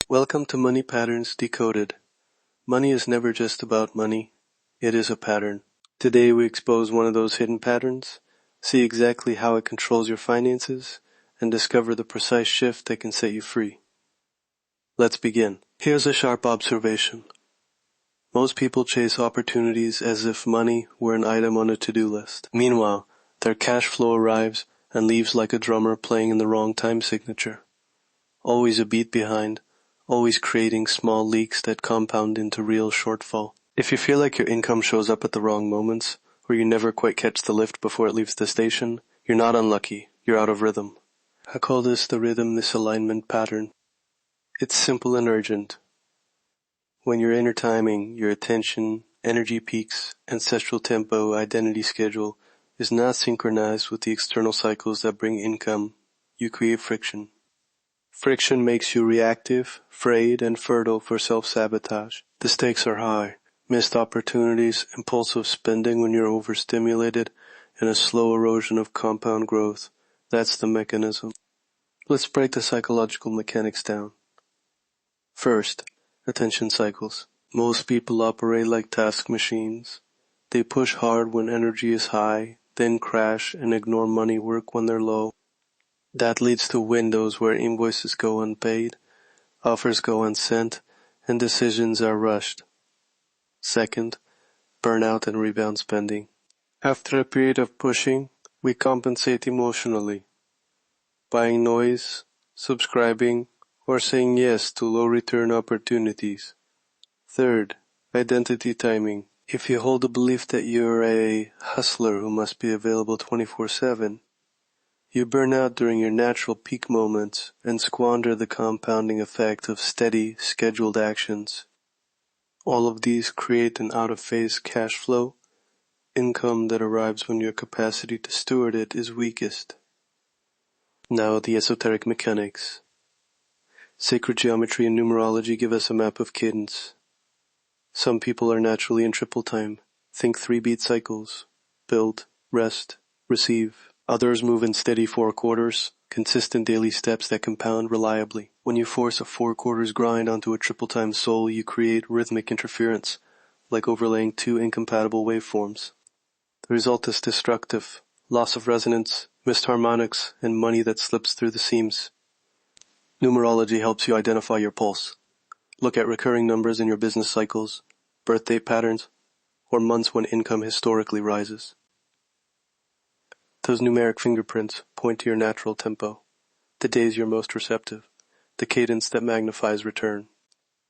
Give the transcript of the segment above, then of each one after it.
Welcome to Money Patterns Decoded. Money is never just about money, it is a pattern. Today we expose one of those hidden patterns, see exactly how it controls your finances, and discover the precise shift that can set you free. Let's begin. Here's a sharp observation. Most people chase opportunities as if money were an item on a to-do list. Meanwhile, their cash flow arrives and leaves like a drummer playing in the wrong time signature. Always a beat behind, always creating small leaks that compound into real shortfall. If you feel like your income shows up at the wrong moments, or you never quite catch the lift before it leaves the station, you're not unlucky, you're out of rhythm. I call this the rhythm misalignment pattern. It's simple and urgent. When your inner timing, your attention, energy peaks, ancestral tempo, identity schedule is not synchronized with the external cycles that bring income, you create friction. Friction makes you reactive, frayed, and fertile for self-sabotage. The stakes are high. Missed opportunities, impulsive spending when you're overstimulated, and a slow erosion of compound growth. That's the mechanism. Let's break the psychological mechanics down. First, attention cycles. Most people operate like task machines. They push hard when energy is high, then crash and ignore money work when they're low. That leads to windows where invoices go unpaid, offers go unsent, and decisions are rushed. Second, burnout and rebound spending. After a period of pushing, we compensate emotionally, buying noise, subscribing, or saying yes to low-return opportunities. Third, identity timing. If you hold the belief that you're a hustler who must be available 24/7, you burn out during your natural peak moments and squander the compounding effect of steady, scheduled actions. All of these create an out-of-phase cash flow, income that arrives when your capacity to steward it is weakest. Now the esoteric mechanics. Sacred geometry and numerology give us a map of cadence. Some people are naturally in triple time. Think 3-beat cycles. Build, rest, receive. Others move in steady 4 quarters, consistent daily steps that compound reliably. When you force a 4 quarters grind onto a triple time soul, you create rhythmic interference, like overlaying 2 incompatible waveforms. The result is destructive, loss of resonance, missed harmonics, and money that slips through the seams. Numerology helps you identify your pulse. Look at recurring numbers in your business cycles, birthday patterns, or months when income historically rises. Those numeric fingerprints point to your natural tempo, the days you're most receptive, the cadence that magnifies return.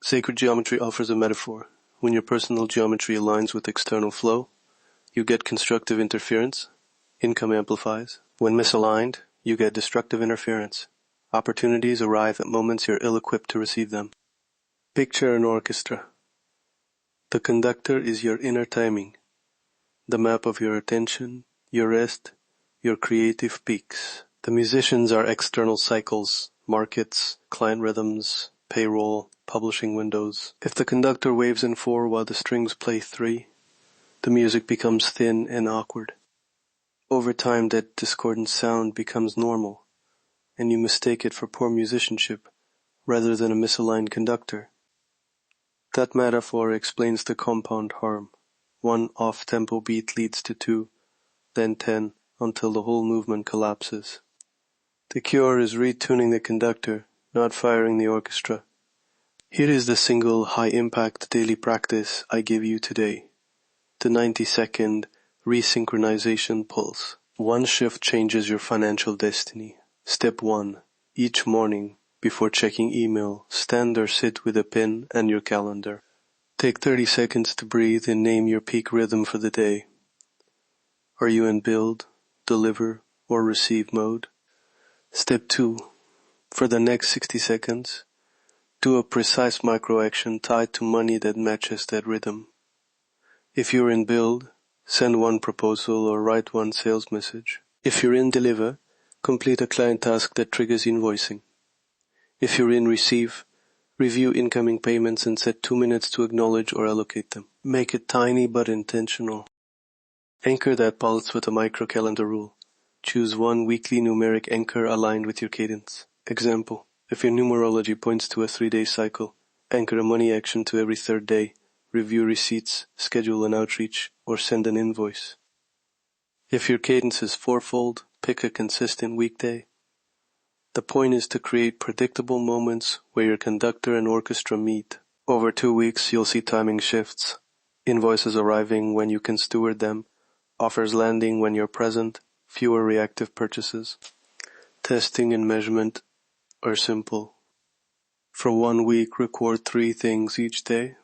Sacred geometry offers a metaphor. When your personal geometry aligns with external flow, you get constructive interference, income amplifies. When misaligned, you get destructive interference. Opportunities arrive at moments you're ill-equipped to receive them. Picture an orchestra. The conductor is your inner timing, the map of your attention, your rest, your creative peaks. The musicians are external cycles, markets, client rhythms, payroll, publishing windows. If the conductor waves in 4 while the strings play 3, the music becomes thin and awkward. Over time, that discordant sound becomes normal, and you mistake it for poor musicianship rather than a misaligned conductor. That metaphor explains the compound harm. 1 off-tempo beat leads to 2, then 10, until the whole movement collapses. The cure is retuning the conductor, not firing the orchestra. Here is the single high-impact daily practice I give you today. The 90-second resynchronization pulse. 1 shift changes your financial destiny. Step 1. Each morning, before checking email, stand or sit with a pen and your calendar. Take 30 seconds to breathe and name your peak rhythm for the day. Are you in build, deliver, or receive mode? Step 2. For the next 60 seconds, Do a precise micro-action tied to money that matches that rhythm. If you're in build, send one proposal or write one sales message. If you're in deliver, complete a client task that triggers invoicing. If you're in receive, review incoming payments and set 2 minutes to acknowledge or allocate them. Make it tiny but intentional. Anchor that pulse with a micro-calendar rule. Choose one weekly numeric anchor aligned with your cadence. Example, if your numerology points to a 3-day cycle, anchor a money action to every 3rd day, review receipts, schedule an outreach, or send an invoice. If your cadence is fourfold, pick a consistent weekday. The point is to create predictable moments where your conductor and orchestra meet. Over 2 weeks, you'll see timing shifts. Invoices arriving when you can steward them, offers landing when you're present, fewer reactive purchases. Testing and measurement are simple. For 1 week, record 3 things each day: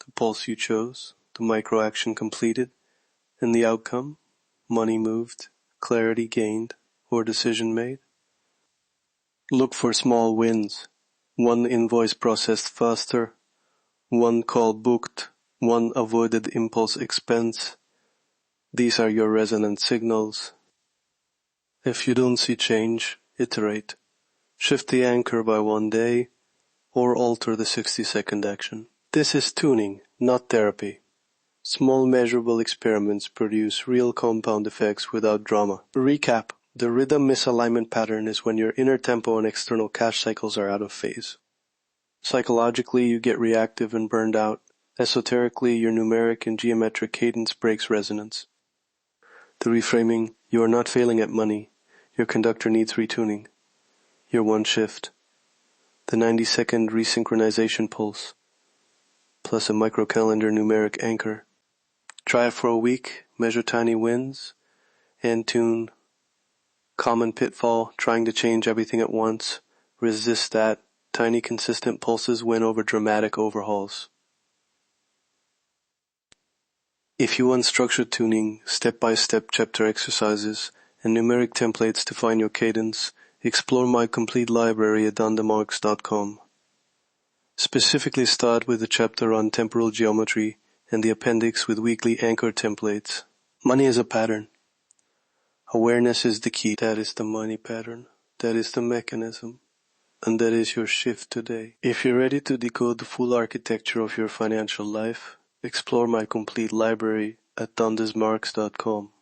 the pulse you chose, the micro-action completed, and the outcome: money moved, clarity gained, or decision made. Look for small wins: 1 invoice processed faster, 1 call booked, 1 avoided impulse expense. These are your resonant signals. If you don't see change, iterate. Shift the anchor by 1 day, or alter the 60-second action. This is tuning, not therapy. Small measurable experiments produce real compound effects without drama. Recap: the rhythm misalignment pattern is when your inner tempo and external cash cycles are out of phase. Psychologically, you get reactive and burned out. Esoterically, your numeric and geometric cadence breaks resonance. The reframing: you are not failing at money. Your conductor needs retuning. Your 1 shift. The 90-second resynchronization pulse, plus a micro-calendar numeric anchor. Try it for a week, measure tiny wins, and tune. Common pitfall: trying to change everything at once. Resist that. Tiny consistent pulses win over dramatic overhauls. If you want structured tuning, step-by-step chapter exercises, and numeric templates to find your cadence, explore my complete library at Desmarques.com. Specifically start with the chapter on temporal geometry and the appendix with weekly anchor templates. Money is a pattern. Awareness is the key. That is the money pattern. That is the mechanism. And that is your shift today. If you're ready to decode the full architecture of your financial life, explore my complete library at Desmarques.com.